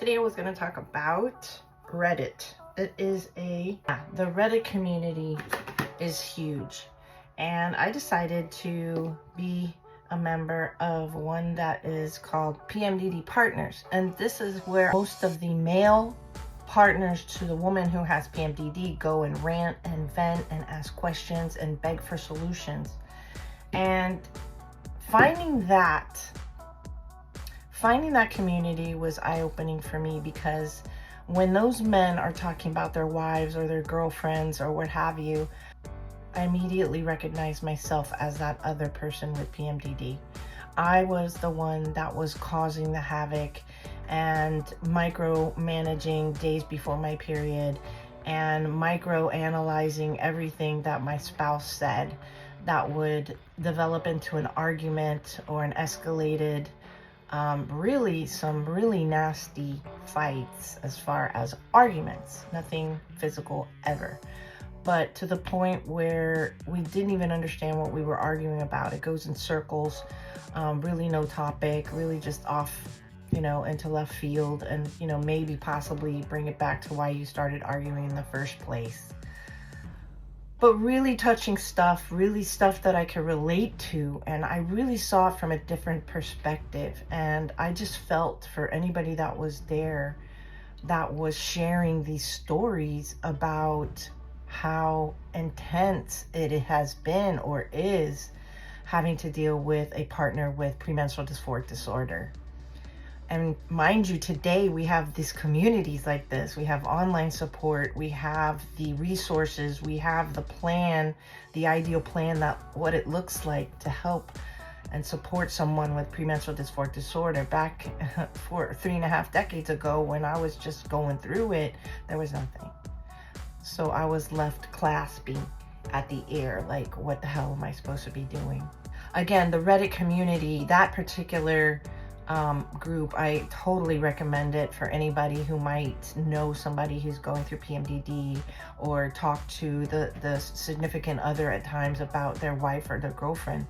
Today I was going to talk about Reddit. The Reddit community is huge, and I decided to be a member of one that is called PMDD Partners, and this is where most of the male partners to the woman who has PMDD go and rant and vent and ask questions and beg for solutions. And finding that community was eye-opening for me, because when those men are talking about their wives or their girlfriends or what have you, I immediately recognized myself as that other person with PMDD. I was the one that was causing the havoc and micromanaging days before my period and micro-analyzing everything that my spouse said that would develop into an argument or an escalated some really nasty fights as far as arguments. Nothing physical ever, but to the point where we didn't even understand what we were arguing about. It goes in circles, really no topic, really just off, into left field, and maybe possibly bring it back to why you started arguing in the first place. But really touching stuff, really stuff that I could relate to, and I really saw it from a different perspective. And I just felt for anybody that was there that was sharing these stories about how intense it has been or is having to deal with a partner with premenstrual dysphoric disorder. And mind you, today we have these communities like this. We have online support, we have the resources, we have the plan, the ideal plan, that what it looks like to help and support someone with premenstrual dysphoric disorder. Back for 3.5 decades ago, when I was just going through it, there was nothing. So I was left clasping at the air, like, what the hell am I supposed to be doing? Again, the Reddit community, that particular group, I totally recommend it for anybody who might know somebody who's going through PMDD, or talk to the significant other at times about their wife or their girlfriend.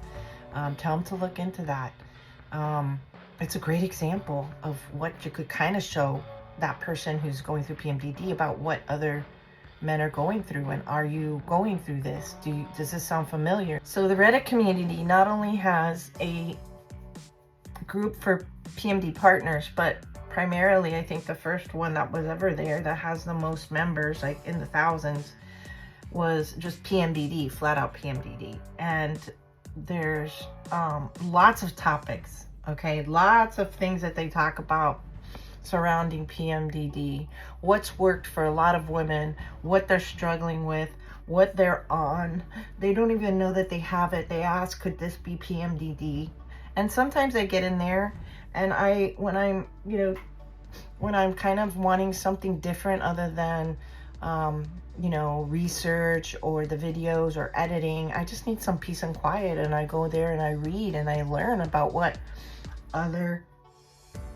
Tell them to look into that. It's a great example of what you could kind of show that person who's going through PMDD about what other men are going through, and are you going through this? Does this sound familiar? So the Reddit community not only has a group for PMD partners, but primarily I think the first one that was ever there that has the most members, like in the thousands, was just PMDD, flat out PMDD. And there's lots of topics, okay, lots of things that they talk about surrounding PMDD, what's worked for a lot of women, what they're struggling with, what they're on. They don't even know that they have it. They ask, could this be PMDD? And sometimes I get in there and when I'm kind of wanting something different other than, research or the videos or editing, I just need some peace and quiet. And I go there and I read and I learn about what other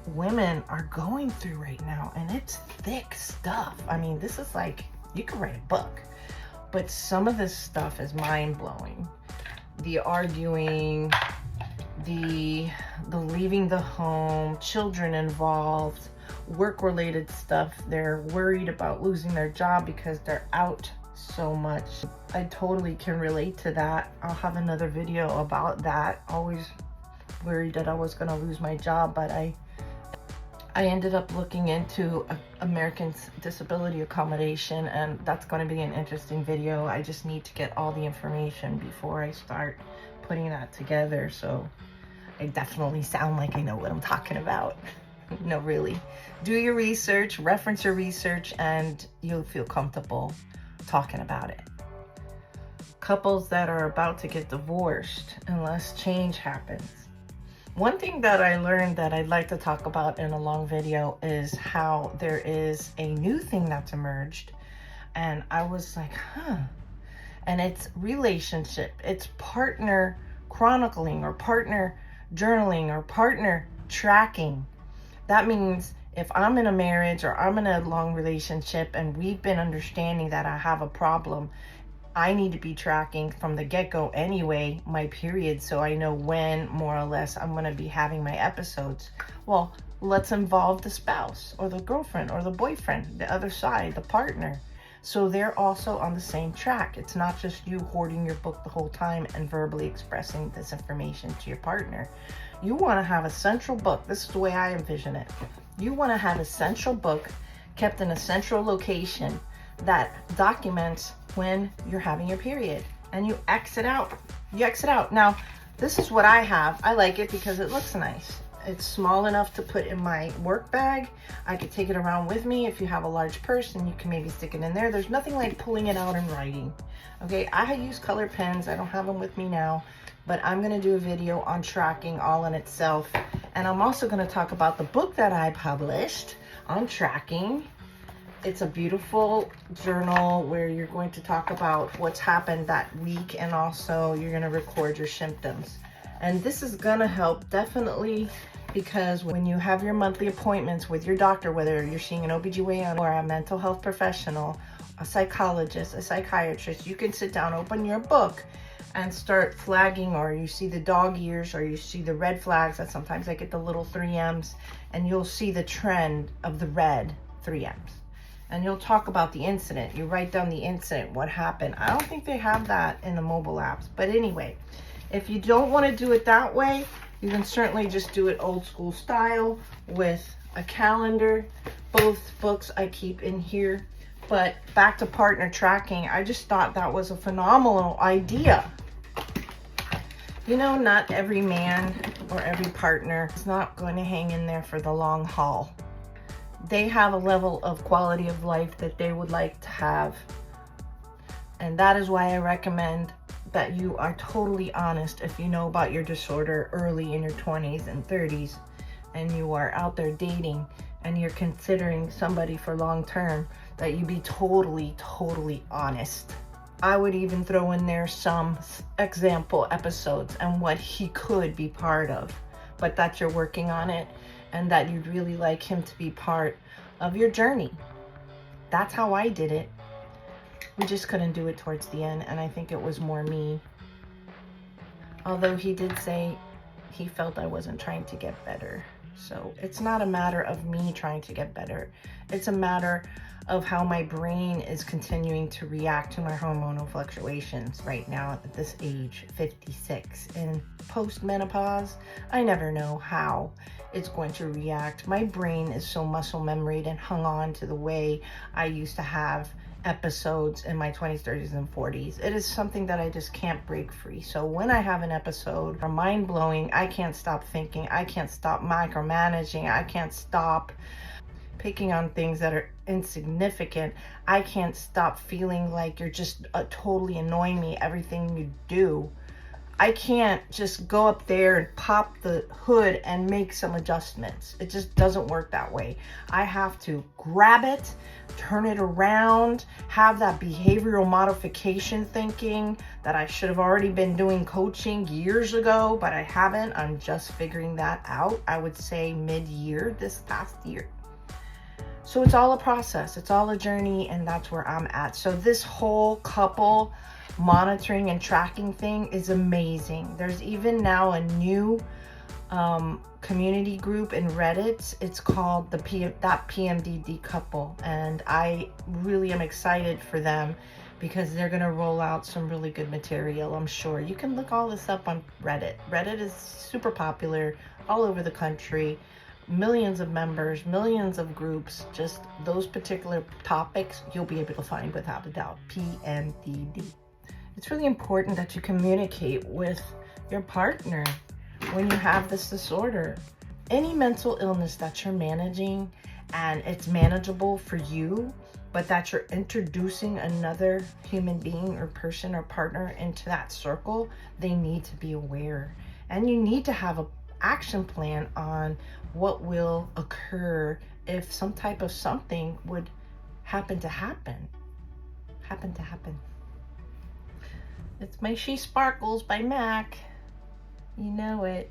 women are going through right now. And it's thick stuff. I mean, this is like, you could write a book, but some of this stuff is mind-blowing. The arguing, the leaving the home, children involved, work-related stuff. They're worried about losing their job because they're out so much. I totally can relate to that. I'll have another video about that. Always worried that I was going to lose my job, but I ended up looking into American disability accommodation, and that's going to be an interesting video. I just need to get all the information before I start putting that together, so I definitely sound like I know what I'm talking about. No, really. Do your research, reference your research, and you'll feel comfortable talking about it. Couples that are about to get divorced unless change happens. One thing that I learned that I'd like to talk about in a long video is how there is a new thing that's emerged, and I was like, and it's relationship, it's partner chronicling or partner journaling or partner tracking. That means if I'm in a marriage or I'm in a long relationship and we've been understanding that I have a problem, I need to be tracking from the get-go anyway, my period, so I know when more or less I'm going to be having my episodes. Well, let's involve the spouse or the girlfriend or the boyfriend, the other side, the partner. So they're also on the same track. It's not just you hoarding your book the whole time and verbally expressing this information to your partner. You want to have a central book. This is the way I envision it. You want to have a central book kept in a central location that documents when you're having your period, and you X it out. You X it out. Now, this is what I have. I like it because it looks nice. It's small enough to put in my work bag. I could take it around with me. If you have a large purse, and you can maybe stick it in there. There's nothing like pulling it out and writing. Okay, I use color pens. I don't have them with me now, but I'm gonna do a video on tracking all in itself. And I'm also gonna talk about the book that I published on tracking. It's a beautiful journal where you're going to talk about what's happened that week, and also you're gonna record your symptoms. And this is gonna help definitely, because when you have your monthly appointments with your doctor, whether you're seeing an OBGYN or a mental health professional, a psychologist, a psychiatrist, you can sit down, open your book, and start flagging, or you see the dog ears, or you see the red flags, that sometimes I get the little 3Ms, and you'll see the trend of the red 3Ms. And you'll talk about the incident. You write down the incident, what happened. I don't think they have that in the mobile apps. But anyway, if you don't want to do it that way, you can certainly just do it old school style with a calendar. Both books I keep in here. But back to partner tracking, I just thought that was a phenomenal idea. You know, not every man or every partner is not going to hang in there for the long haul. They have a level of quality of life that they would like to have. And that is why I recommend that you are totally honest if you know about your disorder early in your 20s and 30s, and you are out there dating and you're considering somebody for long term, that you be totally honest. I would even throw in there some example episodes and what he could be part of, but that you're working on it and that you'd really like him to be part of your journey. That's how I did it. We just couldn't do it towards the end, and I think it was more me. Although he did say he felt I wasn't trying to get better. So it's not a matter of me trying to get better. It's a matter of how my brain is continuing to react to my hormonal fluctuations right now at this age, 56. In post-menopause, I never know how it's going to react. My brain is so muscle memoried and hung on to the way I used to have episodes in my 20s, 30s, and 40s. It is something that I just can't break free. So when I have an episode or mind-blowing, I can't stop thinking. I can't stop micromanaging. I can't stop picking on things that are insignificant. I can't stop feeling like you're just totally annoying me, everything you do. I can't just go up there and pop the hood and make some adjustments. It just doesn't work that way. I have to grab it, turn it around, have that behavioral modification thinking that I should have already been doing coaching years ago, but I haven't. I'm just figuring that out, I would say mid-year, this past year. So it's all a process, it's all a journey, and that's where I'm at. So this whole couple monitoring and tracking thing is amazing. There's even now a new community group in Reddit. It's called that PMDD couple, and I really am excited for them because they're gonna roll out some really good material. I'm sure you can look all this up on Reddit. Reddit is super popular all over the country. Millions of members, millions of groups, just those particular topics you'll be able to find without a doubt. PMDD. It's really important that you communicate with your partner when you have this disorder. Any mental illness that you're managing and it's manageable for you, but that you're introducing another human being or person or partner into that circle, they need to be aware. And you need to have an action plan on what will occur if some type of something would happen to happen. It's my She Sparkles by MAC. You know it.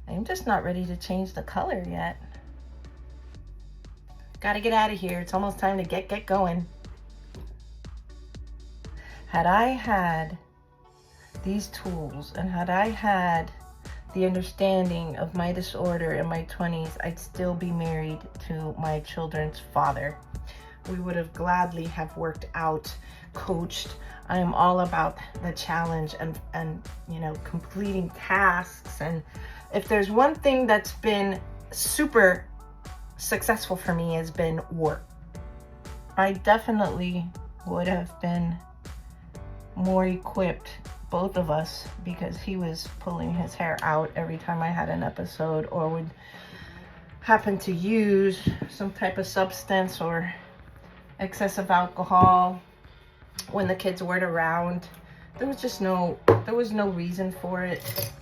I'm just not ready to change the color yet. Gotta get out of here. It's almost time to get going. Had I had these tools and had I had the understanding of my disorder in my 20s, I'd still be married to my children's father. We would have gladly have worked out, coached. I am all about the challenge and you know, completing tasks. And if there's one thing that's been super successful for me, has been work. I definitely would have been more equipped, both of us, because he was pulling his hair out every time I had an episode, or would happen to use some type of substance or excessive alcohol when the kids weren't around. There was no reason for it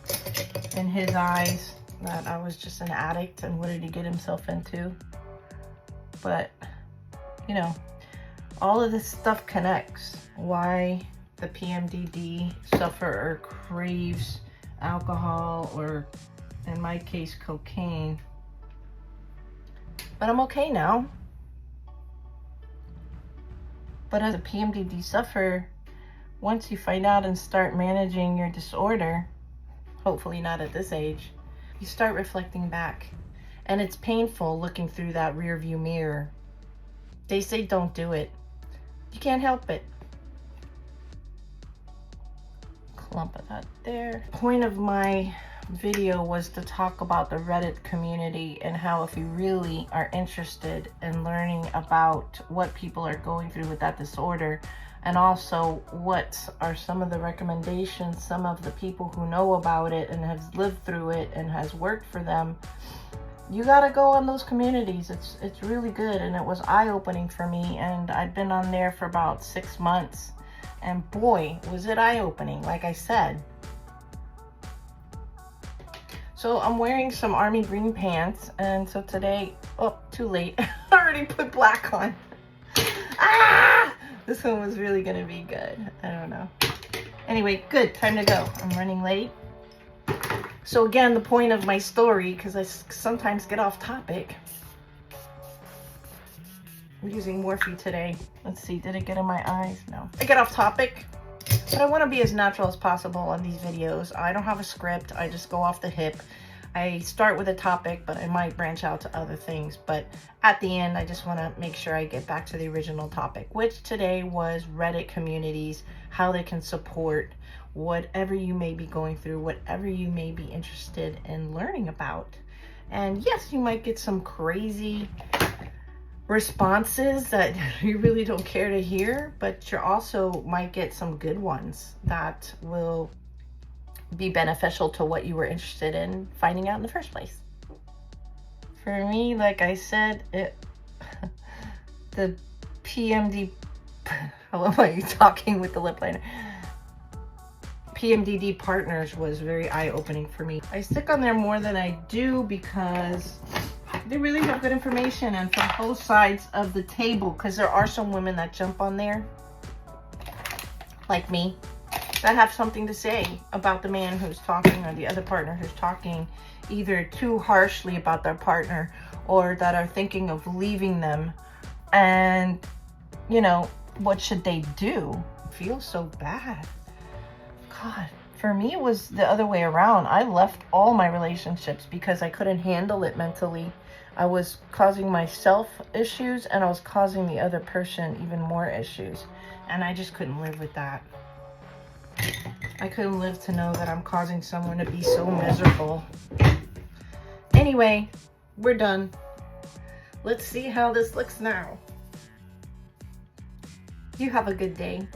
in his eyes, that I was just an addict and what did he get himself into. But you know, all of this stuff connects. Why the PMDD sufferer craves alcohol, or in my case, cocaine. But I'm okay now. But as a PMDD sufferer, once you find out and start managing your disorder, hopefully not at this age, you start reflecting back. And it's painful looking through that rear view mirror. They say don't do it. You can't help it. Clump of that there. The point of my video was to talk about the Reddit community, and how if you really are interested in learning about what people are going through with that disorder, and also what are some of the recommendations, some of the people who know about it and have lived through it and has worked for them, you gotta go on those communities. It's really good, and it was eye-opening for me, and I've been on there for about 6 months, and boy, was it eye-opening, like I said. So I'm wearing some army green pants, and so today, oh, too late. I already put black on. Ah! This one was really gonna be good. I don't know. Anyway, good, time to go. I'm running late. So again, the point of my story, because I sometimes get off topic. I'm using Morphe today. Let's see, did it get in my eyes? No. I get off topic, but I want to be as natural as possible on these videos. I don't have a script. I just go off the hip. I start with a topic, but I might branch out to other things. But at the end, I just want to make sure I get back to the original topic, which today was Reddit communities, how they can support whatever you may be going through, whatever you may be interested in learning about. And yes, you might get some crazy responses that you really don't care to hear, but you also might get some good ones that will be beneficial to what you were interested in finding out in the first place. For me, like I said, the PMD, how am I talking with the lip liner? PMDD partners was very eye-opening for me. I stick on there more than I do because they really have good information, and from both sides of the table, because there are some women that jump on there, like me, that have something to say about the man who's talking, or the other partner who's talking either too harshly about their partner, or that are thinking of leaving them. And, you know, what should they do? I feel so bad. God, for me, it was the other way around. I left all my relationships because I couldn't handle it mentally. I was causing myself issues, and I was causing the other person even more issues. And I just couldn't live with that. I couldn't live to know that I'm causing someone to be so miserable. Anyway, we're done. Let's see how this looks now. You have a good day.